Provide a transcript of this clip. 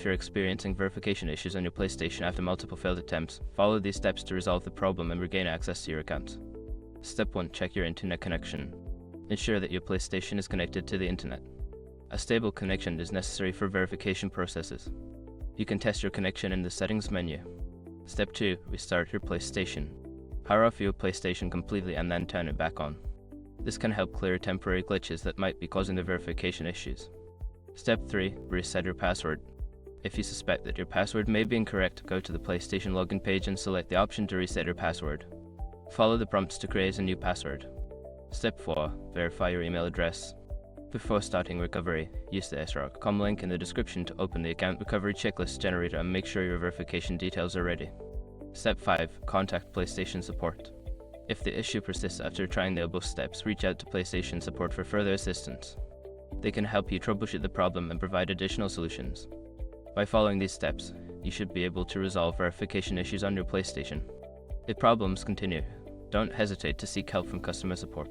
you're experiencing verification issues on your PlayStation after multiple failed attempts, follow these steps to resolve the problem and regain access to your account. Step 1. Check your internet connection. Ensure that your PlayStation is connected to the internet. A stable connection is necessary for verification processes. You can test your connection in the settings menu. Step 2. Restart your PlayStation. Power off your PlayStation completely and then turn it back on. This can help clear temporary glitches that might be causing the verification issues. Step 3. Reset your password. If you suspect that your password may be incorrect, go to the PlayStation login page and select the option to reset your password. Follow the prompts to create a new password. Step 4. Verify your email address. Before starting recovery, use the sr.com link in the description to open the account recovery checklist generator and make sure your verification details are ready. Step 5. Contact PlayStation support. If the issue persists after trying the above steps, reach out to PlayStation support for further assistance. They can help you troubleshoot the problem and provide additional solutions. By following these steps, you should be able to resolve verification issues on your PlayStation. If problems continue, don't hesitate to seek help from customer support.